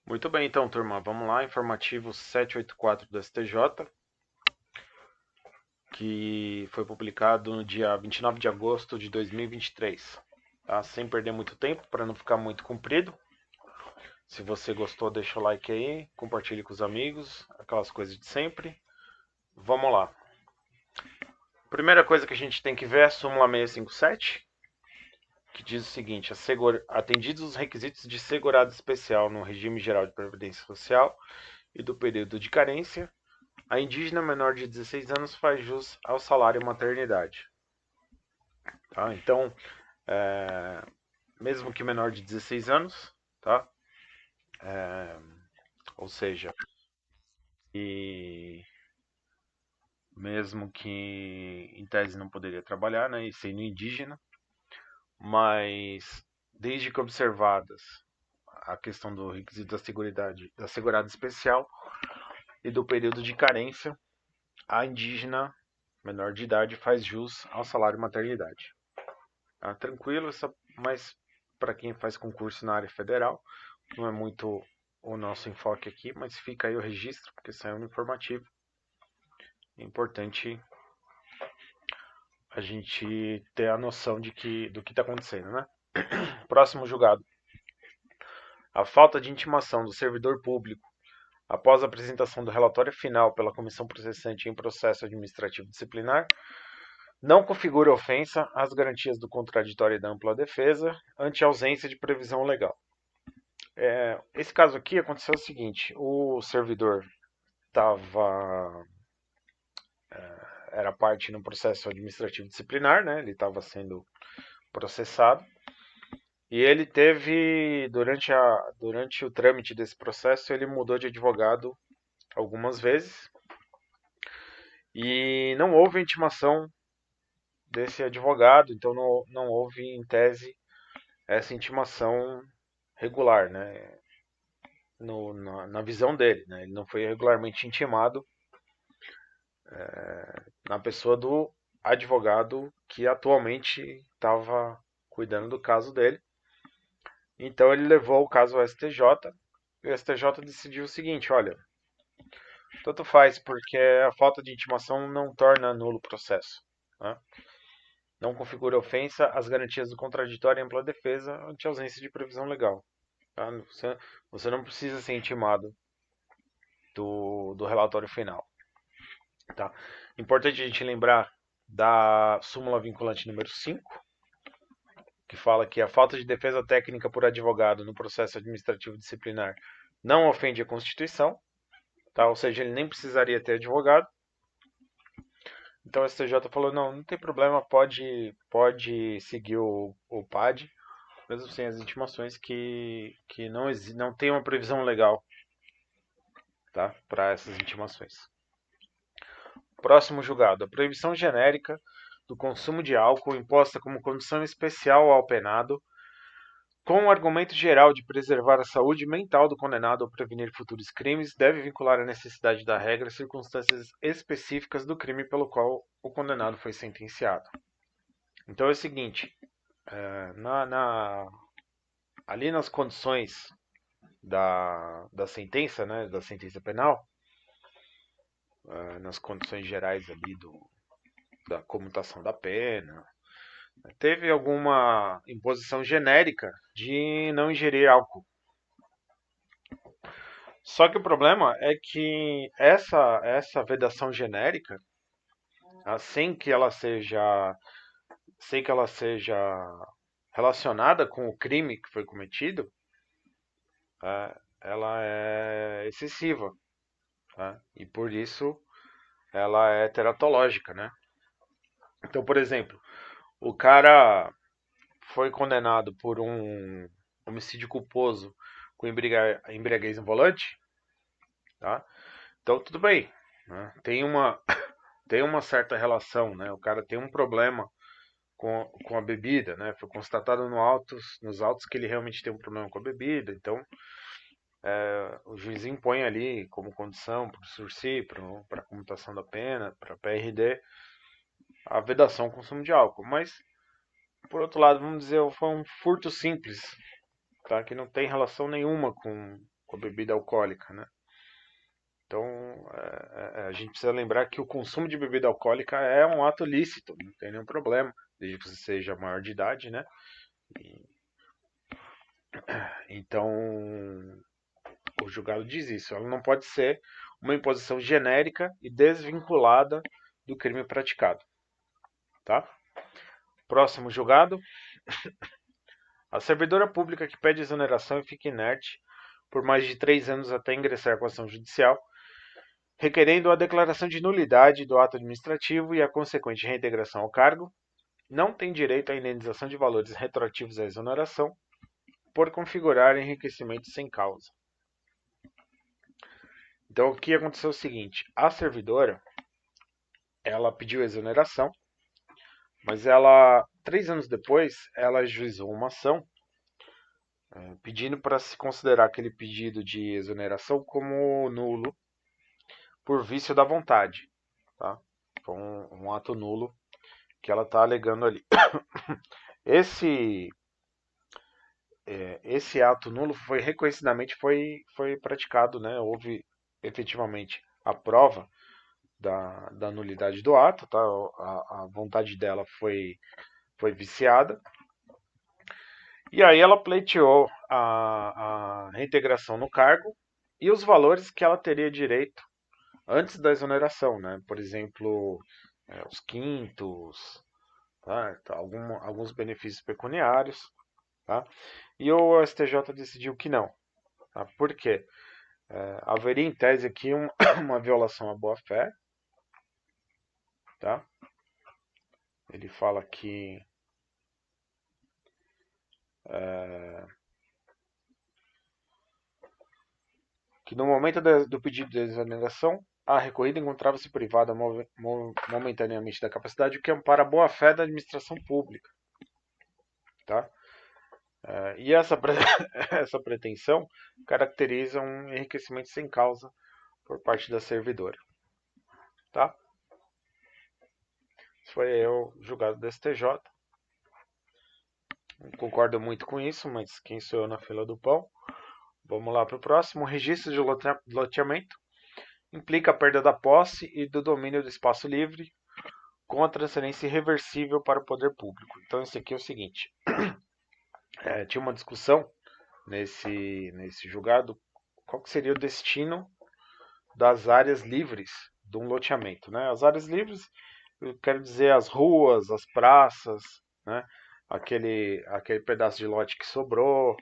Muito bem, então, turma, vamos lá, informativo 784 do STJ, que foi publicado no dia 29 de agosto de 2023. Tá? Sem perder muito tempo, para não ficar muito comprido. Se você gostou, deixa o like aí, compartilhe com os amigos, aquelas coisas de sempre. Vamos lá. Primeira coisa que a gente tem que ver é a súmula 657, que diz o seguinte: atendidos os requisitos de segurado especial no regime geral de previdência social e do período de carência, a indígena menor de 16 anos faz jus ao salário maternidade. Tá? Então, mesmo que menor de 16 anos, tá? Ou seja, e mesmo que em tese não poderia trabalhar, né, e sendo indígena, mas desde que observadas a questão do requisito da segurada especial e do período de carência, a indígena menor de idade faz jus ao salário maternidade. Tá? Tranquilo, mas para quem faz concurso na área federal, não é muito o nosso enfoque aqui, mas fica aí o registro, porque saiu no informativo. É importante a gente ter a noção do que está acontecendo, né? Próximo julgado. A falta de intimação do servidor público após a apresentação do relatório final pela comissão processante em processo administrativo disciplinar não configura ofensa às garantias do contraditório e da ampla defesa ante ausência de previsão legal. Esse caso aqui aconteceu o seguinte: o servidor estava era parte no processo administrativo disciplinar, né? Ele estava sendo processado e ele teve durante o trâmite desse processo ele mudou de advogado algumas vezes e não houve intimação desse advogado, então não houve em tese essa intimação regular, né? Na visão dele, né? Ele não foi regularmente intimado na pessoa do advogado que atualmente estava cuidando do caso dele. Então ele levou o caso ao STJ e o STJ decidiu o seguinte: olha, tanto faz porque a falta de intimação não torna nulo o processo. Né? Não configura ofensa às garantias do contraditório e ampla defesa ante ausência de previsão legal. Tá? Você não precisa ser intimado do relatório final. Tá? Importante a gente lembrar da súmula vinculante número 5, que fala que a falta de defesa técnica por advogado no processo administrativo disciplinar não ofende a Constituição, tá? Ou seja, ele nem precisaria ter advogado. Então o STJ falou, não tem problema, pode seguir o PAD, mesmo sem as intimações que não tem uma previsão legal, tá? Para essas intimações. Próximo julgado. A proibição genérica do consumo de álcool imposta como condição especial ao penado, com o argumento geral de preservar a saúde mental do condenado ou prevenir futuros crimes, deve vincular a necessidade da regra às circunstâncias específicas do crime pelo qual o condenado foi sentenciado. Então é o seguinte, ali nas condições da sentença, né, da sentença penal, nas condições gerais ali da comutação da pena, teve alguma imposição genérica de não ingerir álcool. Só que o problema é que essa vedação genérica, sem que ela seja relacionada com o crime que foi cometido, ela é excessiva. Tá? E por isso ela é teratológica, né? Então, por exemplo, o cara foi condenado por um homicídio culposo com embriaguez no volante, tá? Então tudo bem, né? Tem uma certa relação, né? O cara tem um problema com a bebida, né? Foi constatado nos autos que ele realmente tem um problema com a bebida, então o juiz impõe ali como condição para o sursi, para a comutação da pena, para a PRD, a vedação ao consumo de álcool. Mas, por outro lado, vamos dizer, foi um furto simples, tá? Que não tem relação nenhuma com a bebida alcoólica, né? Então, a gente precisa lembrar que o consumo de bebida alcoólica é um ato lícito, não tem nenhum problema, desde que você seja maior de idade, né? Então, o julgado diz isso. Ela não pode ser uma imposição genérica e desvinculada do crime praticado. Tá? Próximo julgado. A servidora pública que pede exoneração e fica inerte por mais de 3 anos até ingressar com ação judicial, requerendo a declaração de nulidade do ato administrativo e a consequente reintegração ao cargo, não tem direito à indenização de valores retroativos à exoneração por configurar enriquecimento sem causa. Então, o que aconteceu é o seguinte: a servidora, ela pediu exoneração, mas ela, 3 anos depois, ela ajuizou uma ação pedindo para se considerar aquele pedido de exoneração como nulo por vício da vontade. Tá? Foi um ato nulo que ela está alegando ali. Esse ato nulo foi reconhecidamente foi praticado, né? Houve efetivamente a prova da nulidade do ato, tá? A vontade dela foi viciada. E aí ela pleiteou a reintegração no cargo e os valores que ela teria direito antes da exoneração, né? Por exemplo, os quintos, tá? Alguns benefícios pecuniários, tá? E o STJ decidiu que não. Tá? Por quê? Haveria em tese aqui uma violação à boa-fé, tá? Ele fala que no momento do pedido de exoneração, a recorrida encontrava-se privada momentaneamente da capacidade, o que ampara a boa-fé da administração pública. Tá? E essa pretensão caracteriza um enriquecimento sem causa por parte da servidora. Tá? Isso foi o julgado do STJ. Não concordo muito com isso, mas quem sou eu na fila do pão? Vamos lá para o próximo. O registro de loteamento implica a perda da posse e do domínio do espaço livre com a transferência irreversível para o poder público. Então, isso aqui é o seguinte: tinha uma discussão nesse julgado qual que seria o destino das áreas livres de um loteamento. Né? As áreas livres, eu quero dizer as ruas, as praças, né? aquele pedaço de lote que sobrou.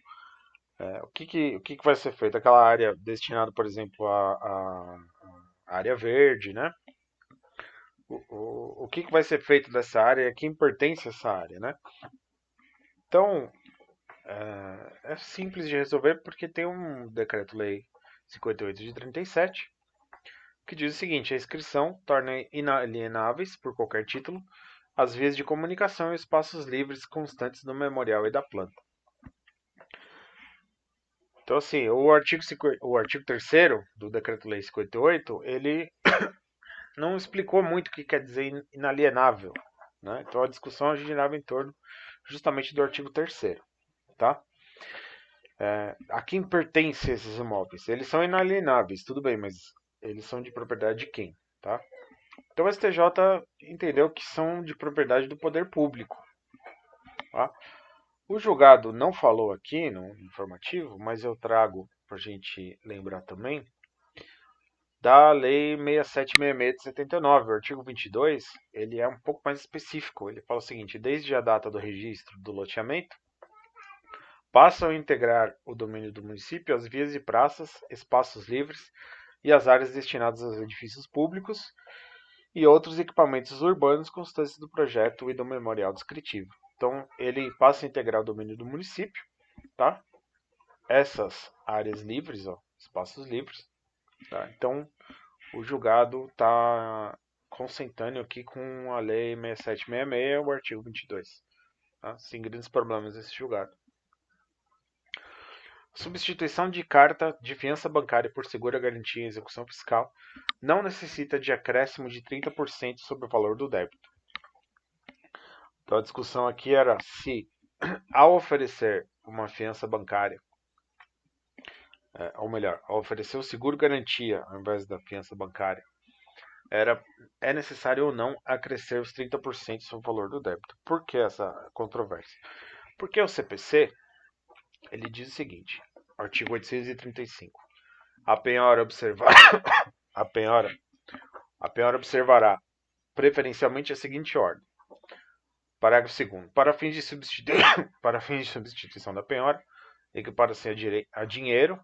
O que vai ser feito? Aquela área destinada, por exemplo, à área verde, né? O que vai ser feito dessa área e a quem pertence essa área, né? Então, é simples de resolver porque tem um decreto-lei 58 de 37 que diz o seguinte: a inscrição torna inalienáveis, por qualquer título, as vias de comunicação e espaços livres constantes do memorial e da planta. Então, assim, o artigo 3º do Decreto-Lei 58, ele não explicou muito o que quer dizer inalienável. Né? Então, a discussão girava em torno justamente do artigo 3º. Tá? A quem pertencem esses imóveis? Eles são inalienáveis, tudo bem, mas eles são de propriedade de quem? Tá? Então, o STJ entendeu que são de propriedade do poder público. Tá? O julgado não falou aqui no informativo, mas eu trago para a gente lembrar também da Lei 6766 de 79, o artigo 22, ele é um pouco mais específico. Ele fala o seguinte: desde a data do registro do loteamento, passam a integrar o domínio do município as vias e praças, espaços livres e as áreas destinadas aos edifícios públicos e outros equipamentos urbanos constantes do projeto e do memorial descritivo. Então, ele passa a integrar o domínio do município, tá? Essas áreas livres, espaços livres. Tá? Então, o julgado está consentâneo aqui com a Lei 6766, o artigo 22. Tá? Sem grandes problemas esse julgado. Substituição de carta de fiança bancária por segura garantia e execução fiscal não necessita de acréscimo de 30% sobre o valor do débito. Então a discussão aqui era se, ao oferecer uma fiança bancária ou melhor, ao oferecer o seguro-garantia ao invés da fiança bancária, é necessário ou não acrescer os 30% sobre o valor do débito. Por que essa controvérsia? Porque o CPC, ele diz o seguinte, artigo 835, a penhora a penhora observará preferencialmente a seguinte ordem. Parágrafo 2º. Para fins de substituição da penhora, equipara-se a dinheiro,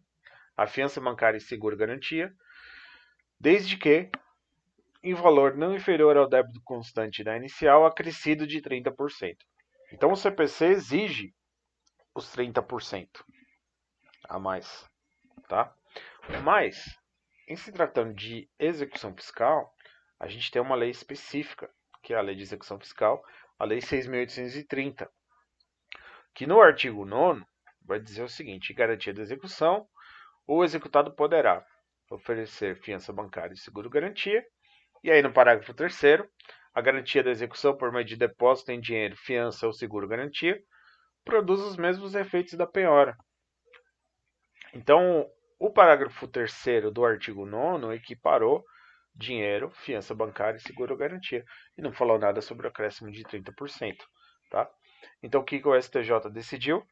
a fiança bancária e seguro-garantia, desde que em valor não inferior ao débito constante da inicial, acrescido de 30%. Então o CPC exige os 30% a mais, tá? Mas, em se tratando de execução fiscal, a gente tem uma lei específica, que é a Lei de Execução Fiscal, a Lei 6.830, que no artigo 9º vai dizer o seguinte: garantia da execução, o executado poderá oferecer fiança bancária e seguro-garantia. E aí no parágrafo 3º, a garantia da execução por meio de depósito em dinheiro, fiança ou seguro-garantia produz os mesmos efeitos da penhora. Então, o parágrafo 3º do artigo 9º equiparou dinheiro, fiança bancária e seguro-garantia. E não falou nada sobre o acréscimo de 30%. Tá? Então, o que o STJ decidiu?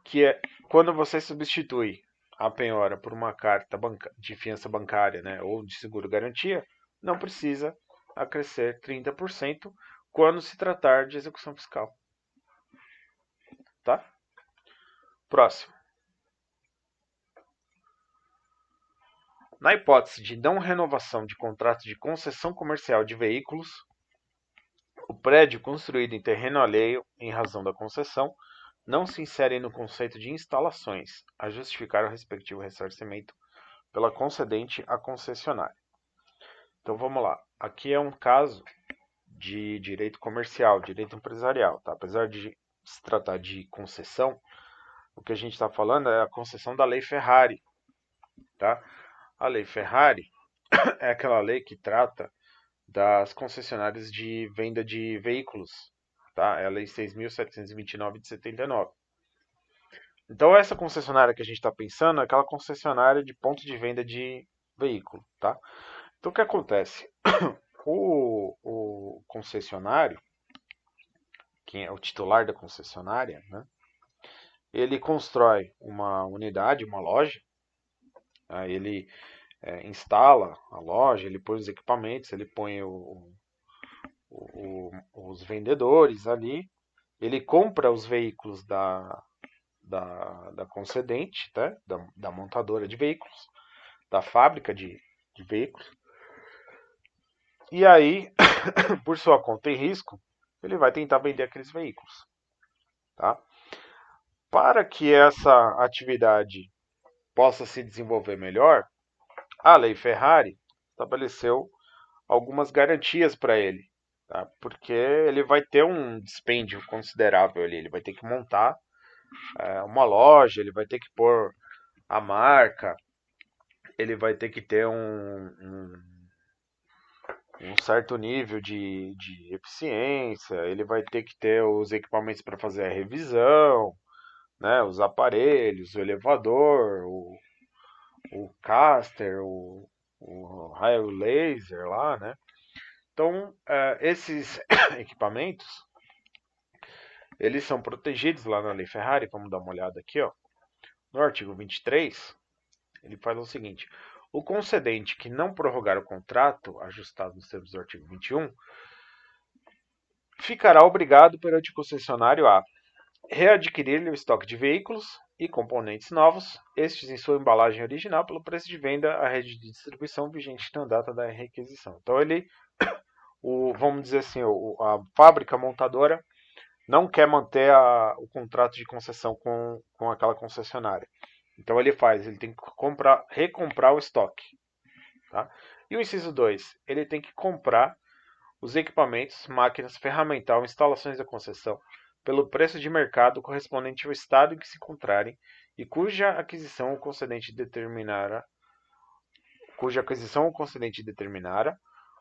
Que é quando você substitui a penhora por uma carta de fiança bancária, né, ou de seguro-garantia, não precisa acrescer 30% quando se tratar de execução fiscal. Tá? Próximo. Na hipótese de não renovação de contrato de concessão comercial de veículos, o prédio construído em terreno alheio em razão da concessão não se insere no conceito de instalações a justificar o respectivo ressarcimento pela concedente à concessionária. Então vamos lá. Aqui é um caso de direito comercial, direito empresarial. Tá? Apesar de se tratar de concessão, o que a gente está falando é a concessão da Lei Ferrari. Tá? A Lei Ferrari é aquela lei que trata das concessionárias de venda de veículos. Tá? É a Lei 6.729 de 79. Então essa concessionária que a gente está pensando é aquela concessionária de ponto de venda de veículo. Tá? Então o que acontece? O concessionário, quem é o titular da concessionária, né, ele constrói uma unidade, uma loja, ele instala a loja, ele põe os equipamentos, ele põe os vendedores ali, ele compra os veículos da concedente, tá? da montadora de veículos, da fábrica de veículos, e aí, por sua conta e risco, ele vai tentar vender aqueles veículos. Tá? Para que essa atividade possa se desenvolver melhor, a Lei Ferrari estabeleceu algumas garantias para ele, tá? Porque ele vai ter um dispêndio considerável ali, ele vai ter que montar uma loja, ele vai ter que pôr a marca, ele vai ter que ter um certo nível de eficiência, ele vai ter que ter os equipamentos para fazer a revisão, né, os aparelhos, o elevador, o caster, o raio laser lá, né? Então, esses equipamentos, eles são protegidos lá na Lei Ferrari. Vamos dar uma olhada aqui, ó. No artigo 23, ele faz o seguinte: o concedente que não prorrogar o contrato, ajustado nos termos do artigo 21, ficará obrigado perante o concessionário a readquirir-lhe o estoque de veículos e componentes novos, estes em sua embalagem original, pelo preço de venda à rede de distribuição vigente na data da requisição. Então ele, vamos dizer assim, a fábrica montadora não quer manter o contrato de concessão com aquela concessionária. Então ele tem que recomprar o estoque. Tá? E o inciso 2, ele tem que comprar os equipamentos, máquinas, ferramental, instalações da concessão, pelo preço de mercado correspondente ao estado em que se encontrarem e cuja aquisição o concedente determinara,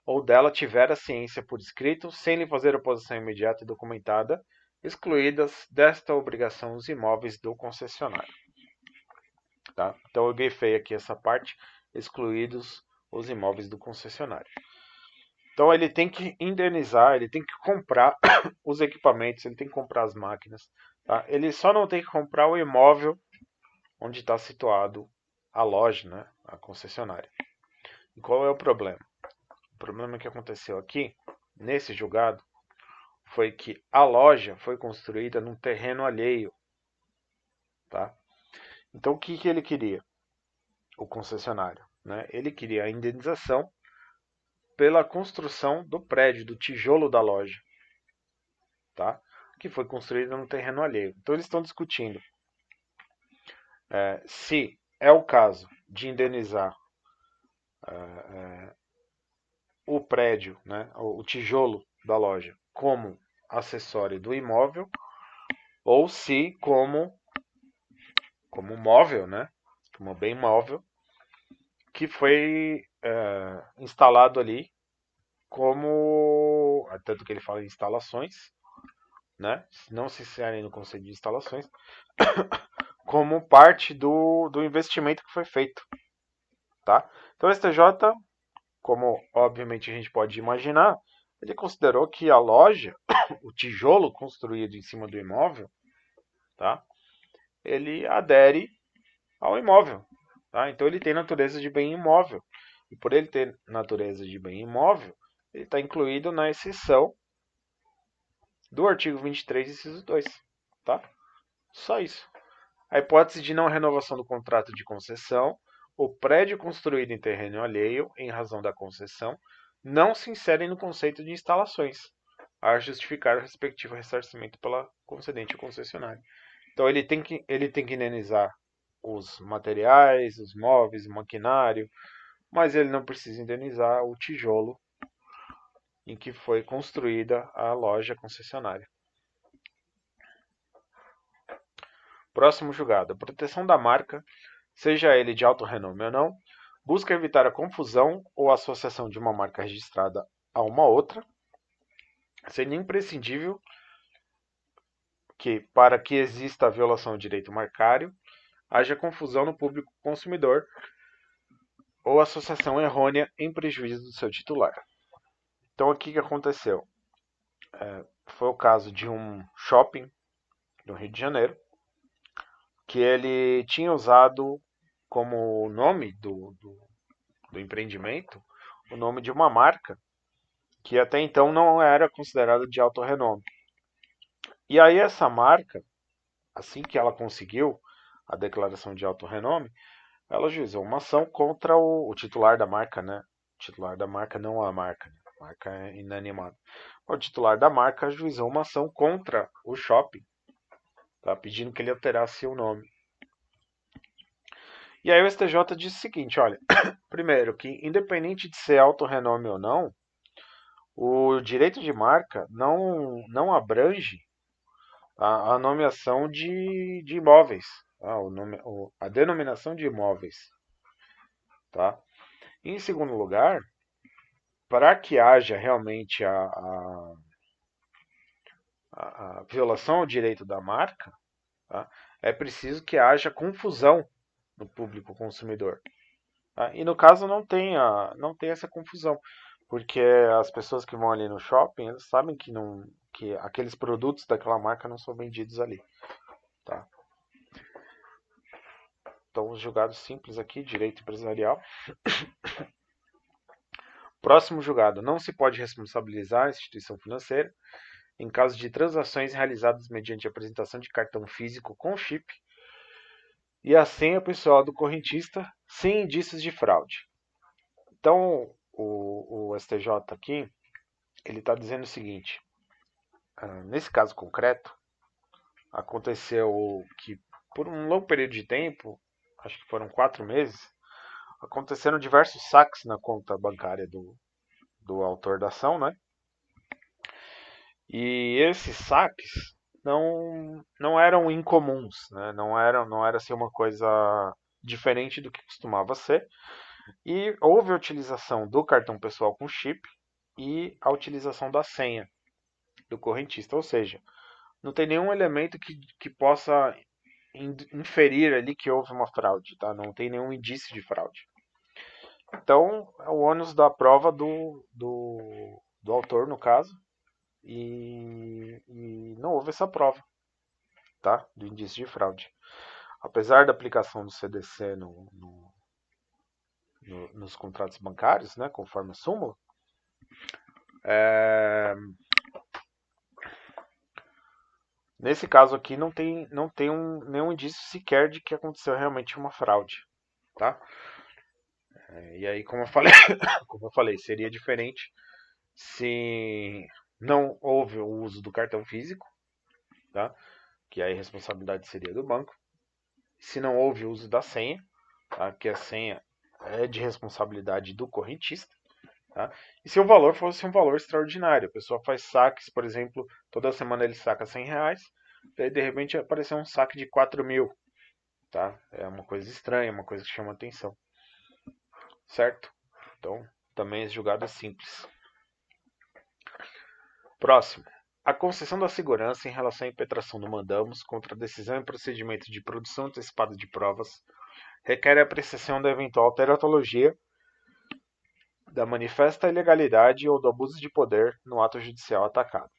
ou dela tiver a ciência por escrito, sem lhe fazer oposição imediata e documentada, excluídas desta obrigação os imóveis do concessionário. Tá? Então eu grifei aqui essa parte, excluídos os imóveis do concessionário. Então ele tem que indenizar, ele tem que comprar os equipamentos, ele tem que comprar as máquinas. Tá? Ele só não tem que comprar o imóvel onde está situado a loja, né? A concessionária. E qual é o problema? O problema que aconteceu aqui, nesse julgado, foi que a loja foi construída num terreno alheio. Tá? Então o que ele queria? O concessionário. Né? Ele queria a indenização pela construção do prédio, do tijolo da loja. Tá? Que foi construída no terreno alheio. Então eles estão discutindo se é o caso de indenizar o prédio, né, o tijolo da loja, como acessório do imóvel, ou se como móvel, né, como bem móvel, que foi instalado ali como, tanto que ele fala em instalações, né, não se inserem no conceito de instalações, como parte do investimento que foi feito. Tá? Então o STJ, como obviamente a gente pode imaginar, ele considerou que a loja, o tijolo construído em cima do imóvel, tá? Ele adere ao imóvel. Tá? Então ele tem natureza de bem imóvel. E por ele ter natureza de bem imóvel, ele está incluído na exceção do artigo 23, inciso 2. Tá? Só isso. A hipótese de não renovação do contrato de concessão, o prédio construído em terreno alheio, em razão da concessão, não se inserem no conceito de instalações, a justificar o respectivo ressarcimento pela concedente ou concessionário. Então ele tem que indenizar os materiais, os móveis, o maquinário, mas ele não precisa indenizar o tijolo em que foi construída a loja concessionária. Próximo julgado. A proteção da marca, seja ele de alto renome ou não, busca evitar a confusão ou associação de uma marca registrada a uma outra, sendo imprescindível que, para que exista a violação do direito marcário, haja confusão no público consumidor ou associação errônea em prejuízo do seu titular. Então, aqui que aconteceu? Foi o caso de um shopping no Rio de Janeiro, que ele tinha usado como nome do empreendimento o nome de uma marca que até então não era considerada de alto renome. E aí essa marca, assim que ela conseguiu a declaração de alto renome, ela ajuizou uma ação contra o titular da marca, né? O titular da marca, não a marca, né? A marca é inanimada. O titular da marca ajuizou uma ação contra o shopping, tá? Pedindo que ele alterasse o nome. E aí o STJ disse o seguinte, olha, primeiro, que independente de ser alto renome ou não, o direito de marca não abrange a nomeação de imóveis, tá? A denominação de imóveis. Tá? Em segundo lugar, para que haja realmente a violação ao direito da marca, tá? É preciso que haja confusão no público consumidor. Tá? E no caso não tem essa confusão, porque as pessoas que vão ali no shopping, elas sabem que aqueles produtos daquela marca não são vendidos ali. Tá? Então, os julgados simples aqui, direito empresarial. Próximo julgado. Não se pode responsabilizar a instituição financeira em caso de transações realizadas mediante apresentação de cartão físico com chip e a senha pessoal do correntista sem indícios de fraude. Então, o STJ aqui, ele está dizendo o seguinte, nesse caso concreto, aconteceu que por um longo período de tempo, acho que foram 4 meses, aconteceram diversos saques na conta bancária do autor da ação, né? E esses saques não eram incomuns, né? Não era assim uma coisa diferente do que costumava ser. E houve a utilização do cartão pessoal com chip e a utilização da senha do correntista, ou seja, não tem nenhum elemento que possa inferir ali que houve uma fraude, tá? Não tem nenhum indício de fraude. Então, é o ônus da prova do autor, no caso, e não houve essa prova, tá? Do indício de fraude. Apesar da aplicação do CDC nos contratos bancários, né, conforme a súmula, nesse caso aqui não tem nenhum indício sequer de que aconteceu realmente uma fraude, tá? E aí, como eu falei, como eu falei, seria diferente se não houve o uso do cartão físico, tá? Que aí a responsabilidade seria do banco. Se não houve o uso da senha, tá? Que a senha é de responsabilidade do correntista. Tá? E se o valor fosse um valor extraordinário, a pessoa faz saques, por exemplo, toda semana ele saca R$ 100, daí de repente apareceu um saque de 4.000. Tá? É uma coisa estranha, uma coisa que chama atenção. Certo? Então, também esse julgado é simples. Próximo. A concessão da segurança em relação à impetração do mandamos contra a decisão e procedimento de produção antecipada de provas requer a apreciação da eventual teratologia, da manifesta ilegalidade ou do abuso de poder no ato judicial atacado.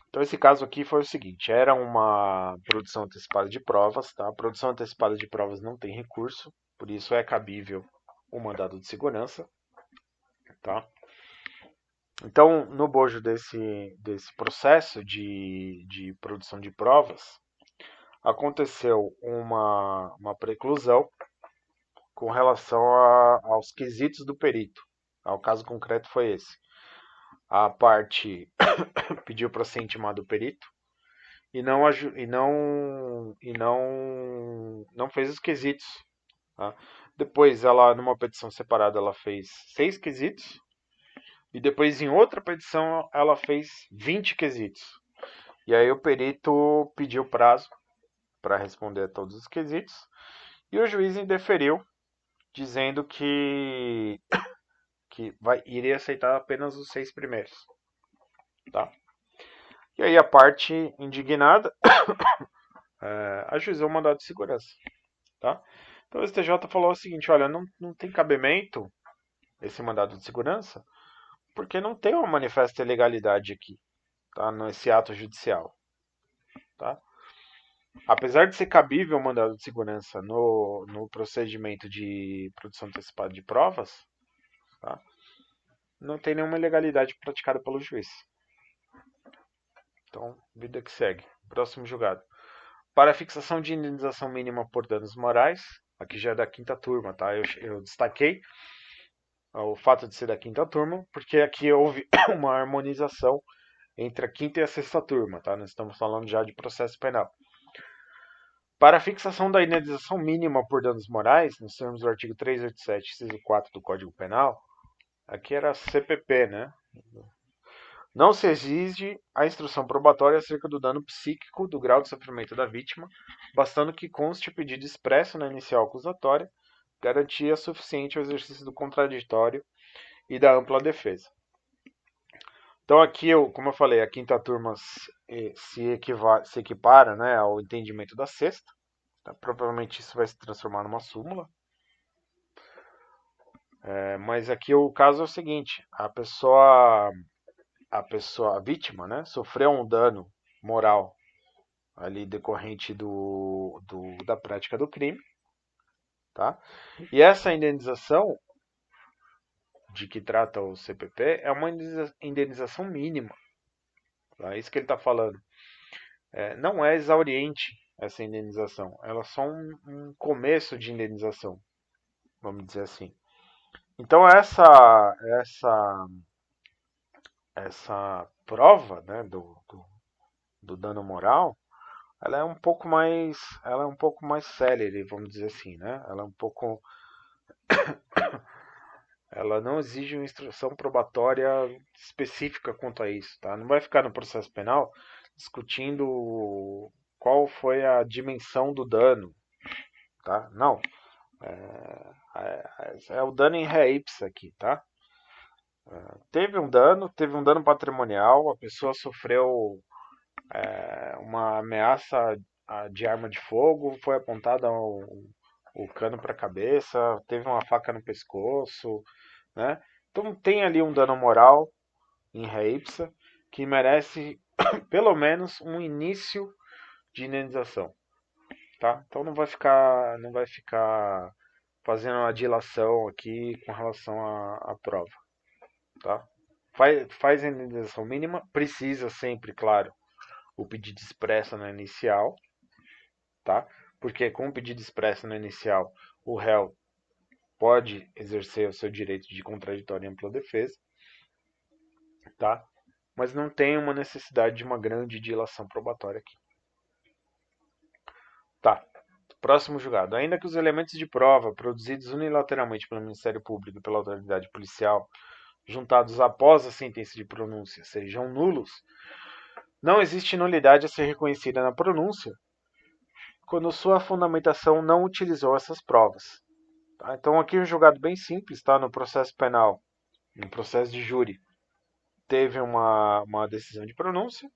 Então, esse caso aqui foi o seguinte: era uma produção antecipada de provas, tá? A produção antecipada de provas não tem recurso, por isso é cabível o mandado de segurança, tá? Então, no bojo desse processo de produção de provas, aconteceu uma preclusão com relação aos quesitos do perito. O caso concreto foi esse. A parte pediu para ser intimado o perito e não fez os quesitos. Tá? Depois, ela, numa petição separada, ela fez 6 quesitos. E depois, em outra petição, ela fez 20 quesitos. E aí o perito pediu prazo para responder a todos os quesitos. E o juiz indeferiu, dizendo que iria aceitar apenas os 6 primeiros. Tá? E aí a parte indignada ajuizou o mandado de segurança. Tá? Então o STJ falou o seguinte: olha, não tem cabimento esse mandado de segurança, porque não tem uma manifesta ilegalidade aqui, tá? Nesse ato judicial. Tá? Apesar de ser cabível o mandado de segurança no procedimento de produção antecipada de provas, tá? Não tem nenhuma ilegalidade praticada pelo juiz. Então, vida que segue. Próximo julgado. Para a fixação de indenização mínima por danos morais, aqui já é da quinta turma, tá? Eu destaquei o fato de ser da quinta turma, porque aqui houve uma harmonização entre a quinta e a sexta turma, tá? Nós estamos falando já de processo penal. Para a fixação da indenização mínima por danos morais, nos termos do artigo 387, inciso 4 do Código Penal, aqui era CPP, né? Não se exige a instrução probatória acerca do dano psíquico do grau de sofrimento da vítima, bastando que conste o pedido expresso na inicial acusatória, garantia suficiente ao exercício do contraditório e da ampla defesa. Então aqui, como eu falei, a quinta turma se equipara, né, ao entendimento da sexta. Tá? Provavelmente isso vai se transformar numa súmula. Mas aqui o caso é o seguinte: a vítima, né, sofreu um dano moral ali decorrente da prática do crime, tá? E essa indenização de que trata o CPP é uma indenização mínima, tá? É isso que ele está falando. Não é exauriente essa indenização, ela é só um começo de indenização, vamos dizer assim. Então essa prova, né, do dano moral, ela é um pouco mais célere, vamos dizer assim, né? Ela não exige uma instrução probatória específica quanto a isso, tá? Não vai ficar no processo penal discutindo qual foi a dimensão do dano, tá? Não. É o dano em ré ipsa aqui, tá? Teve um dano patrimonial, a pessoa sofreu uma ameaça de arma de fogo, foi apontada o cano para a cabeça, teve uma faca no pescoço, né? Então tem ali um dano moral em ré ipsa que merece pelo menos um início de indenização, tá? Então não vai ficar fazendo uma dilação aqui com relação à prova, tá? Faz a indenização mínima, precisa sempre, claro, o pedido expresso na inicial, tá? Porque com o pedido expresso na inicial, o réu pode exercer o seu direito de contraditória e ampla defesa, tá? Mas não tem uma necessidade de uma grande dilação probatória aqui. Tá. Próximo julgado. Ainda que os elementos de prova produzidos unilateralmente pelo Ministério Público e pela autoridade policial, juntados após a sentença de pronúncia, sejam nulos, não existe nulidade a ser reconhecida na pronúncia quando sua fundamentação não utilizou essas provas. Tá? Então aqui um julgado bem simples, tá? No processo penal, no processo de júri, teve uma decisão de pronúncia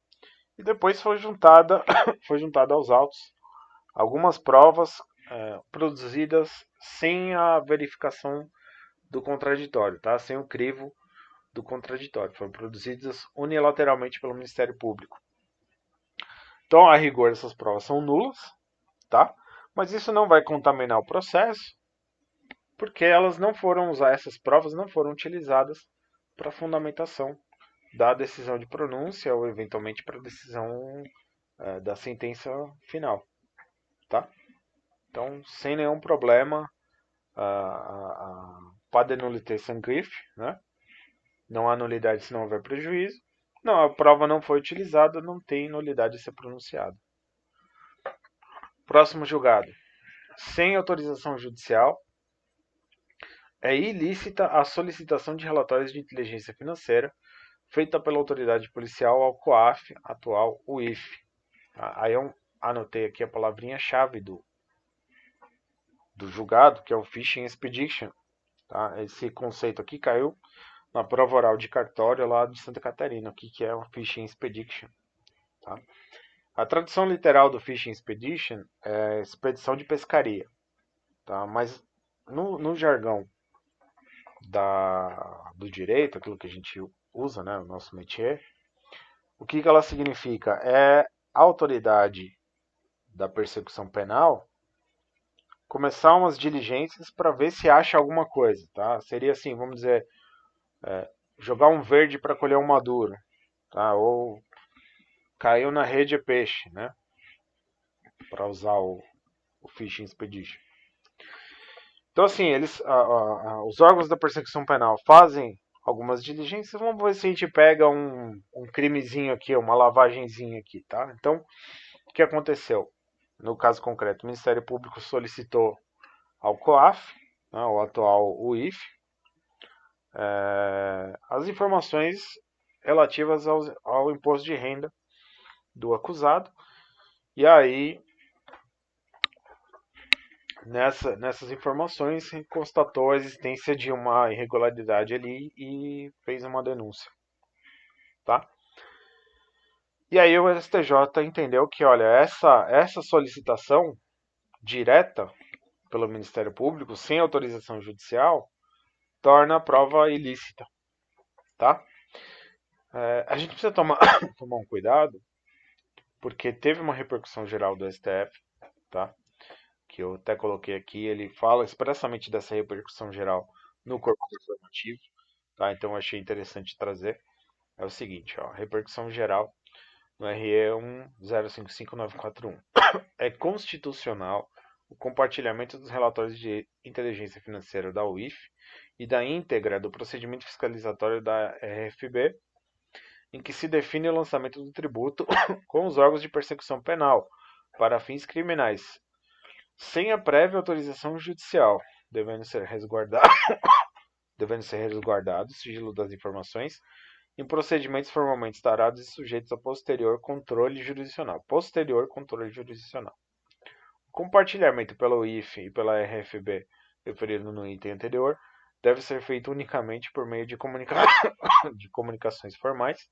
e depois foi juntada, foi juntada aos autos algumas provas produzidas sem a verificação do contraditório, tá? Sem o crivo do contraditório. Foram produzidas unilateralmente pelo Ministério Público. Então, a rigor, essas provas são nulas, tá? Mas isso não vai contaminar o processo, porque elas não foram usar essas provas não foram utilizadas para fundamentação da decisão de pronúncia ou eventualmente para a decisão da sentença final, tá? Então, sem nenhum problema, pas de nullité sans griffe, né? Não há nulidade se não houver prejuízo. Não, a prova não foi utilizada, não tem nulidade a ser pronunciada. Próximo julgado. Sem autorização judicial, é ilícita a solicitação de relatórios de inteligência financeira feita pela autoridade policial ao COAF, atual UIF. Aí eu anotei aqui a palavrinha-chave do julgado, que é o Fishing Expedition. Tá? Esse conceito aqui caiu na prova oral de cartório lá de Santa Catarina, o que é o Fishing Expedition. Tá? A tradução literal do Fishing Expedition é expedição de pescaria. Tá? Mas no jargão do direito, aquilo que a gente usa, né, o nosso métier, o que ela significa? É a autoridade da persecução penal começar umas diligências para ver se acha alguma coisa. Tá? Seria assim, vamos dizer, jogar um verde para colher um maduro. Tá? Ou caiu na rede é peixe, né? Para usar o Fishing Expedition. Então, assim, os órgãos da persecução penal fazem algumas diligências. Vamos ver se a gente pega um crimezinho aqui, uma lavagenzinha aqui, tá? Então, o que aconteceu? No caso concreto, o Ministério Público solicitou ao COAF, né, o atual UIF, as informações relativas ao imposto de renda do acusado. E aí, nessas informações, constatou a existência de uma irregularidade ali e fez uma denúncia. Tá? E aí o STJ entendeu que, olha, essa solicitação direta pelo Ministério Público, sem autorização judicial, torna a prova ilícita. Tá? A gente precisa tomar um cuidado, porque teve uma repercussão geral do STF, tá? Que eu até coloquei aqui, ele fala expressamente dessa repercussão geral no corpo informativo, tá? Então eu achei interessante trazer. É o seguinte, ó, repercussão geral no RE 1055941. É constitucional o compartilhamento dos relatórios de inteligência financeira da UIF e da íntegra do procedimento fiscalizatório da RFB, em que se define o lançamento do tributo com os órgãos de persecução penal para fins criminais, sem a prévia autorização judicial, devendo ser resguardado o sigilo das informações em procedimentos formalmente instaurados e sujeitos a posterior controle jurisdicional. O compartilhamento pela UIF e pela RFB, referido no item anterior, deve ser feito unicamente por meio de comunicações formais,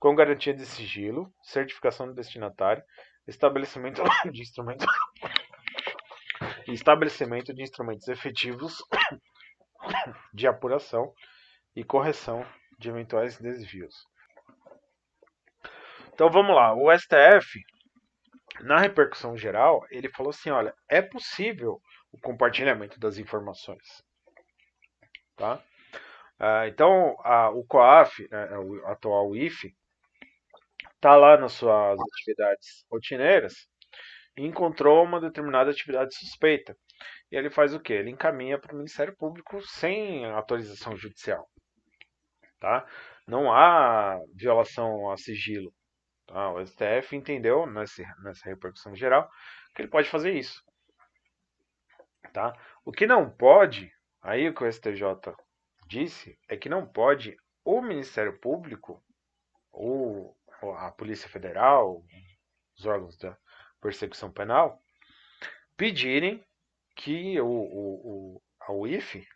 com garantia de sigilo, certificação do destinatário, estabelecimento de instrumentos estabelecimento de instrumentos efetivos de apuração e correção de eventuais desvios. Então vamos lá, o STF, na repercussão geral, ele falou assim, olha, é possível o compartilhamento das informações, tá? Então o COAF, o atual IFE, está lá nas suas atividades rotineiras e encontrou uma determinada atividade suspeita. E ele faz o quê? Ele encaminha para o Ministério Público sem autorização judicial. Tá? Não há violação a sigilo. Tá? O STF entendeu, nessa repercussão geral, que ele pode fazer isso. Tá? O que não pode, aí o que o STJ disse, é que não pode o Ministério Público ou a Polícia Federal, os órgãos da persecução penal, pedirem que a UIF,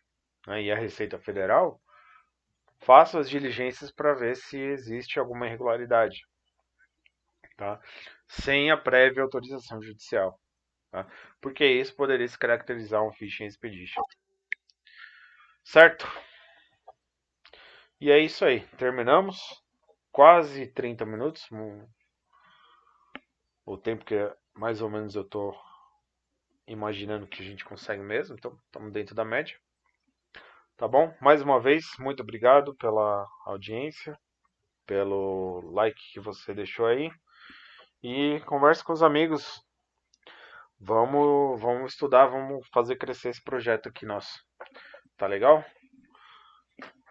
né, e a Receita Federal façam as diligências para ver se existe alguma irregularidade, tá? Sem a prévia autorização judicial. Tá? Porque isso poderia se caracterizar um phishing expedition. Certo? E é isso aí. Terminamos. Quase 30 minutos. O tempo que mais ou menos eu estou imaginando que a gente consegue mesmo. Então, estamos dentro da média. Tá bom? Mais uma vez, muito obrigado pela audiência, pelo like que você deixou aí. E converse com os amigos. Vamos estudar, vamos fazer crescer esse projeto aqui nosso. Tá legal?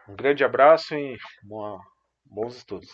Um grande abraço e bons estudos.